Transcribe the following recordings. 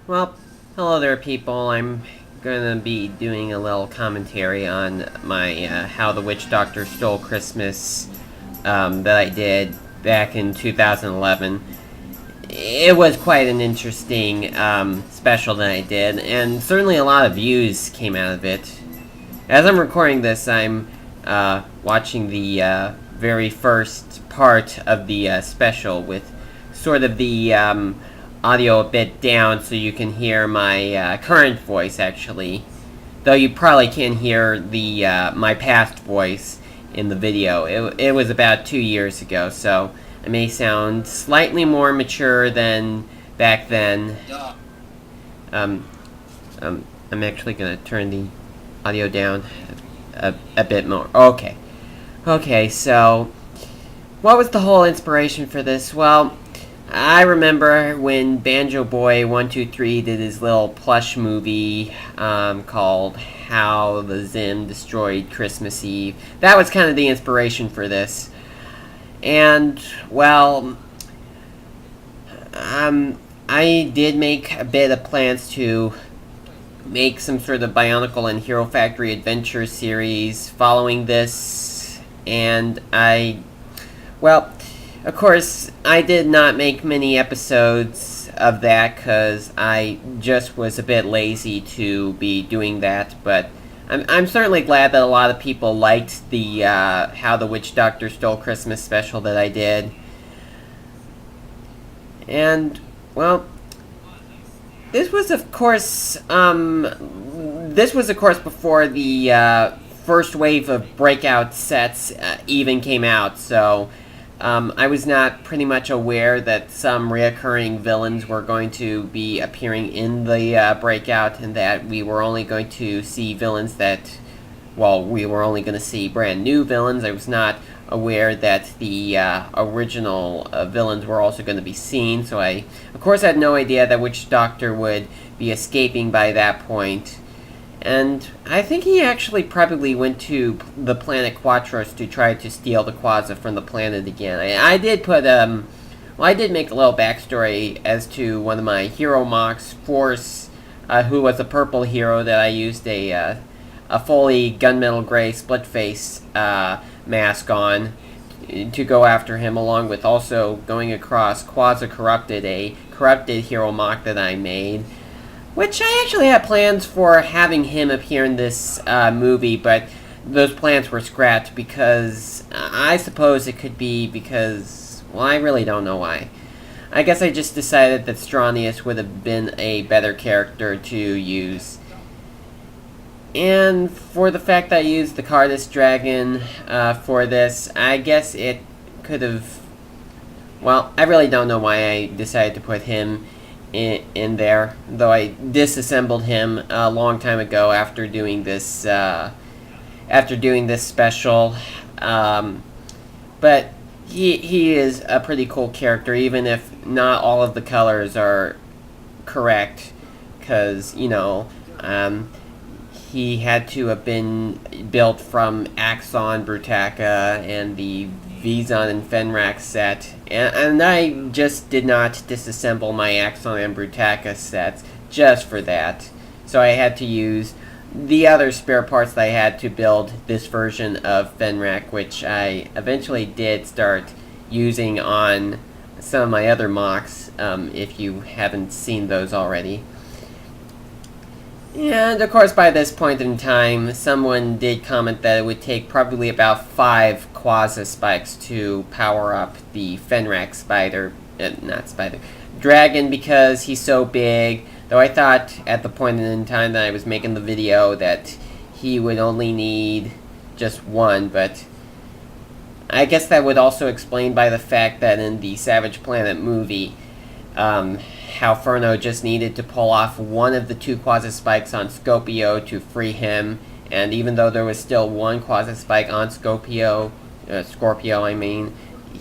Well, hello there, people. I'm gonna be doing a little commentary on my How the Witch Doctor Stole Christmas that I did back in 2011. It was quite an interesting special that I did, and certainly a lot of views came out of it. As I'm recording this, I'm watching the very first part of the special with sort of the audio a bit down so you can hear my current voice, actually. Though you probably can't hear the my past voice in the video. It was about 2 years ago, so I may sound slightly more mature than back then. Um, I'm actually going to turn the audio down a bit more. Okay, so what was the whole inspiration for this? Well, I remember when Banjo Boy 123 did his little plush movie called How the Zim Destroyed Christmas Eve. That was kind of the inspiration for this. And, well, I did make a bit of plans to make some sort of Bionicle and Hero Factory adventure series following this, and well, of course, I did not make many episodes of that because I just was a bit lazy to be doing that, but I'm certainly glad that a lot of people liked the How the Witch Doctor Stole Christmas special that I did. And, well, this was, of course, before the first wave of breakout sets even came out, so I was not pretty much aware that some reoccurring villains were going to be appearing in the breakout, and that we were only going to see villains that, well, we were only going to see brand new villains. I was not aware that the original villains were also going to be seen, so I, of course, had no idea that Witch Doctor would be escaping by that point. And I think he actually probably went to the planet Quatros to try to steal the Quasar from the planet again. I did put, well, I did make a little backstory as to one of my hero MOCs, Force, who was a purple hero that I used a fully gunmetal gray split face mask on to go after him, along with also going across Quasar Corrupted, a corrupted hero MOC that I made, which I actually had plans for having him appear in this movie, but those plans were scrapped because I suppose it could be because, well, I really don't know why. I guess I just decided that Stronius would have been a better character to use. And for the fact that I used the Cardus Dragon for this, I guess it could have... Well, I really don't know why I decided to put him in there, though I disassembled him a long time ago after doing this special. But he is a pretty cool character, even if not all of the colors are correct, because, you know, he had to have been built from Axon, Brutaka, and the Vizon and Fenrax set, and I just did not disassemble my Axon and Brutaka sets just for that. So I had to use the other spare parts that I had to build this version of Fenrax, which I eventually did start using on some of my other MOCs, if you haven't seen those already. And, of course, by this point in time, someone did comment that it would take probably about 5 Quasar spikes to power up the Fenrax Dragon, because he's so big, though I thought at the point in time that I was making the video that he would only need just one, but I guess that would also explain by the fact that in the Savage Planet movie, how Furno just needed to pull off one of the 2 Quasar spikes on Scopio to free him, and even though there was still one Quasar spike on Scorpio,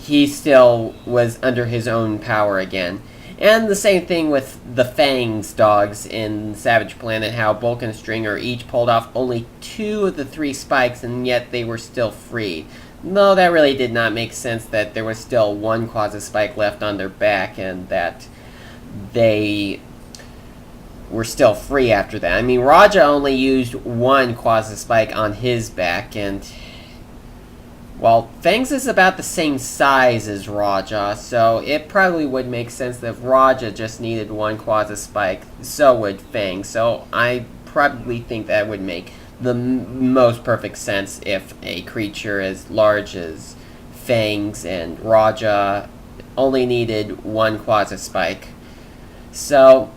he still was under his own power again. And the same thing with the Fangs dogs in Savage Planet, how Bulk and Stringer each pulled off only 2 of the 3 spikes, and yet they were still freed. No, that really did not make sense that there was still 1 Quasar spike left on their back, and that they were still free after that. I mean, Raja only used one Quasi Spike on his back, and well, Fangs is about the same size as Raja, so it probably would make sense that if Raja just needed one Quasi Spike, so would Fangs. So I probably think that would make the most perfect sense if a creature as large as Fangs and Raja only needed one Quasi Spike. So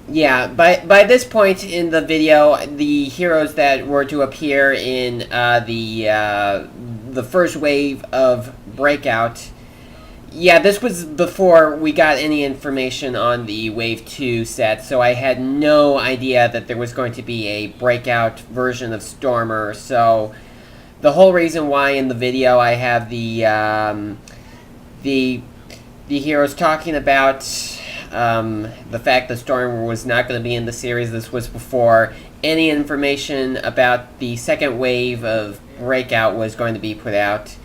yeah, by this point in the video, the heroes that were to appear in the first wave of Breakout, yeah, this was before we got any information on the Wave 2 set, so I had no idea that there was going to be a Breakout version of Stormer, so the whole reason why in the video I have the heroes talking about the fact that Stormer was not going to be in the series. This was before any information about the second wave of Breakout was going to be put out.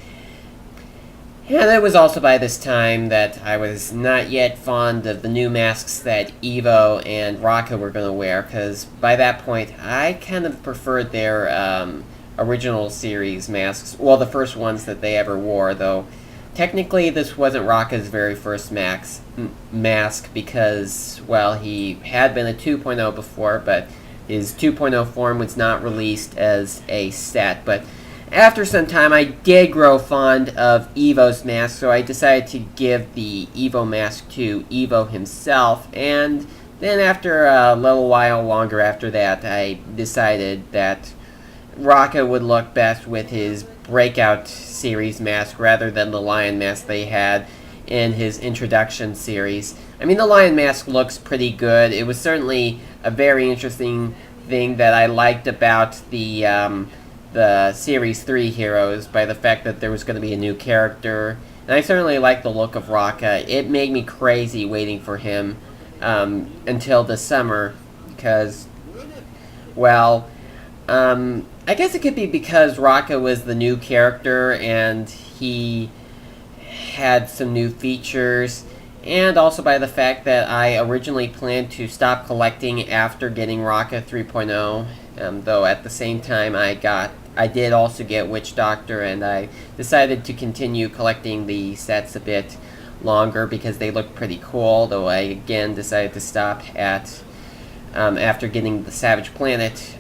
And it was also by this time that I was not yet fond of the new masks that Evo and Raka were going to wear, because by that point I kind of preferred their original series masks. Well, the first ones that they ever wore, though. Technically, this wasn't Raka's very first mask because, well, he had been a 2.0 before, but his 2.0 form was not released as a set. But after some time, I did grow fond of Evo's mask, so I decided to give the Evo mask to Evo himself. And then after a little while longer after that, I decided that Raka would look best with his Breakout series mask rather than the Lion mask they had in his introduction series. I mean, the Lion mask looks pretty good. It was certainly a very interesting thing that I liked about the Series 3 heroes, by the fact that there was going to be a new character. And I certainly like the look of Raka. It made me crazy waiting for him until the summer, because, well, I guess it could be because Raka was the new character and he had some new features, and also by the fact that I originally planned to stop collecting after getting Raka 3.0, though at the same time I did also get Witch Doctor, and I decided to continue collecting the sets a bit longer because they look pretty cool, though I again decided to stop at after getting the Savage Planet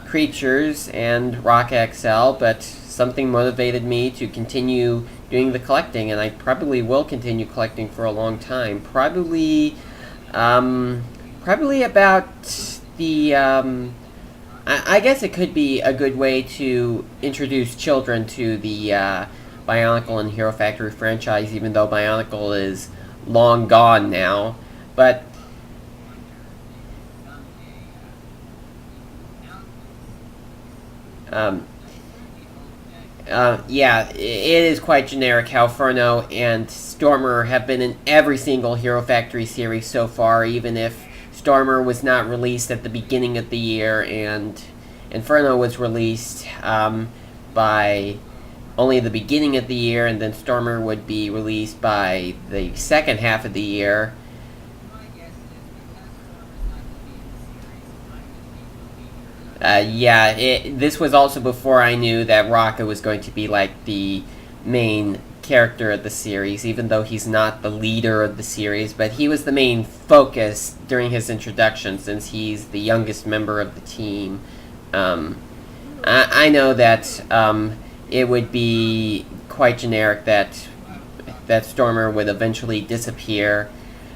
creatures and Raka XL, but something motivated me to continue doing the collecting, and I probably will continue collecting for a long time. Probably about the I guess it could be a good way to introduce children to the Bionicle and Hero Factory franchise, even though Bionicle is long gone now. But yeah, it is quite generic how Inferno and Stormer have been in every single Hero Factory series so far, even if Stormer was not released at the beginning of the year, and Inferno was released by only the beginning of the year, and then Stormer would be released by the second half of the year. Yeah, this was also before I knew that Raka was going to be like the main character of the series, even though he's not the leader of the series, but he was the main focus during his introduction since he's the youngest member of the team. I know that it would be quite generic that Stormer would eventually disappear,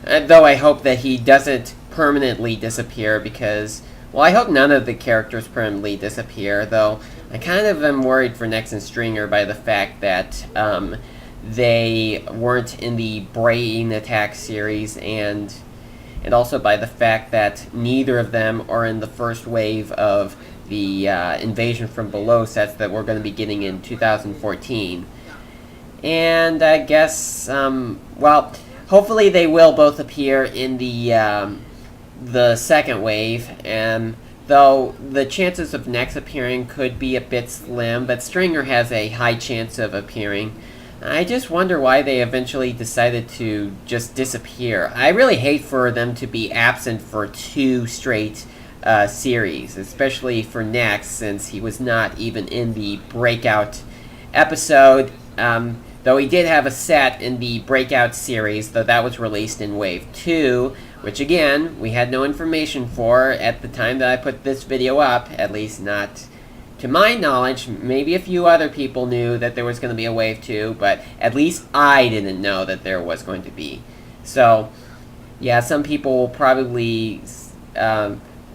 though I hope that he doesn't permanently disappear, because, well, I hope none of the characters permanently disappear, though I kind of am worried for Nex and Stringer by the fact that they weren't in the Brain Attack series, and also by the fact that neither of them are in the first wave of the Invasion from Below sets that we're going to be getting in 2014. And I guess, well, hopefully they will both appear in the second wave, and though the chances of Nex appearing could be a bit slim, but Stringer has a high chance of appearing. I just wonder why they eventually decided to just disappear. I really hate for them to be absent for 2 straight series, especially for Next, since he was not even in the Breakout episode. Though he did have a set in the Breakout series, though that was released in Wave 2, which again, we had no information for at the time that I put this video up, at least not to my knowledge. Maybe a few other people knew that there was going to be a Wave 2, but at least I didn't know that there was going to be. So, yeah, some people probably...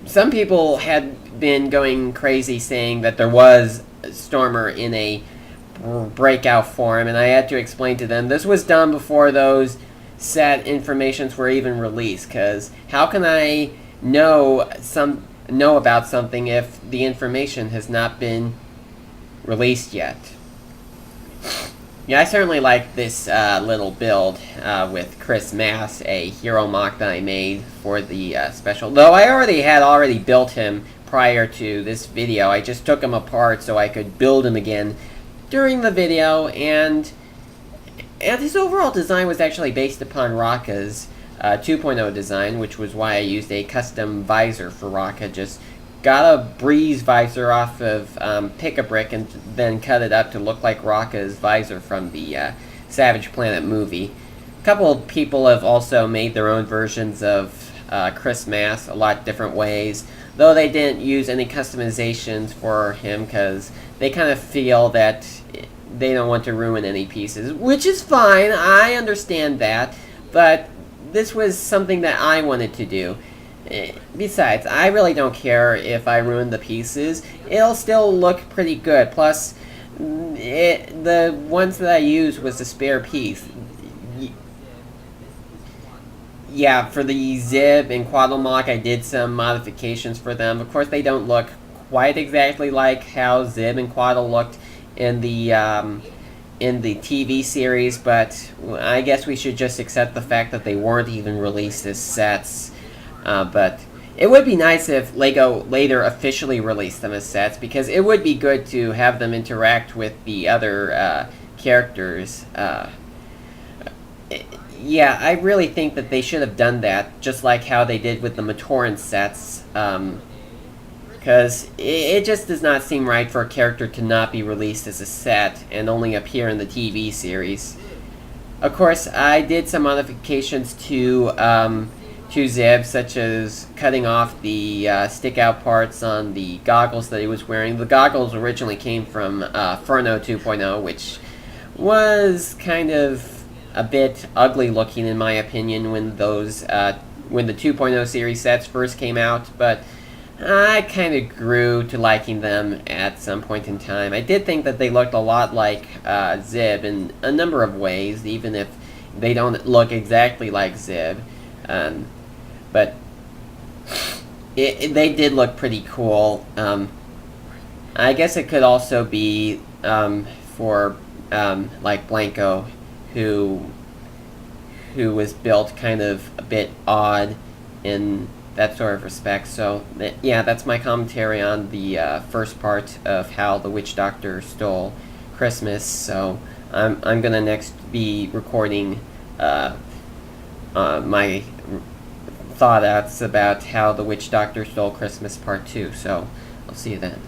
some people had been going crazy saying that there was Stormer in a Breakout form, and I had to explain to them this was done before those set informations were even released, because how can I know about something if the information has not been released yet? Yeah, I certainly like this little build with Chris Mass, a hero mock that I made for the special. Though I already built him prior to this video. I just took him apart so I could build him again during the video, and his overall design was actually based upon Raka's 2.0 design, which was why I used a custom visor for Raka. Just got a breeze visor off of Pick-a-Brick and then cut it up to look like Raka's visor from the Savage Planet movie. A couple of people have also made their own versions of Chris Mass a lot different ways, though they didn't use any customizations for him because they kind of feel that they don't want to ruin any pieces, which is fine. I understand that, but this was something that I wanted to do. Besides, I really don't care if I ruin the pieces. It'll still look pretty good. Plus, the ones that I used was a spare piece. Yeah, for the Zib and Quaddlemock, I did some modifications for them. Of course, they don't look quite exactly like how Zib and Quaddle looked in the TV series, but I guess we should just accept the fact that they weren't even released as sets. But it would be nice if LEGO later officially released them as sets, because it would be good to have them interact with the other characters. Yeah, I really think that they should have done that, just like how they did with the Matoran sets. Because it just does not seem right for a character to not be released as a set and only appear in the TV series. Of course, I did some modifications to Zib, such as cutting off the stick-out parts on the goggles that he was wearing. The goggles originally came from Furno 2.0, which was kind of a bit ugly looking in my opinion when those when the 2.0 series sets first came out, but I kind of grew to liking them at some point in time. I did think that they looked a lot like Zib in a number of ways, even if they don't look exactly like Zib. But they did look pretty cool. I guess it could also be for like Blanco, who was built kind of a bit odd in that sort of respect. So yeah, that's my commentary on the first part of how the Witch Doctor stole Christmas. So I'm gonna next be recording my thought outs about how the Witch Doctor stole Christmas Part 2. So I'll see you then.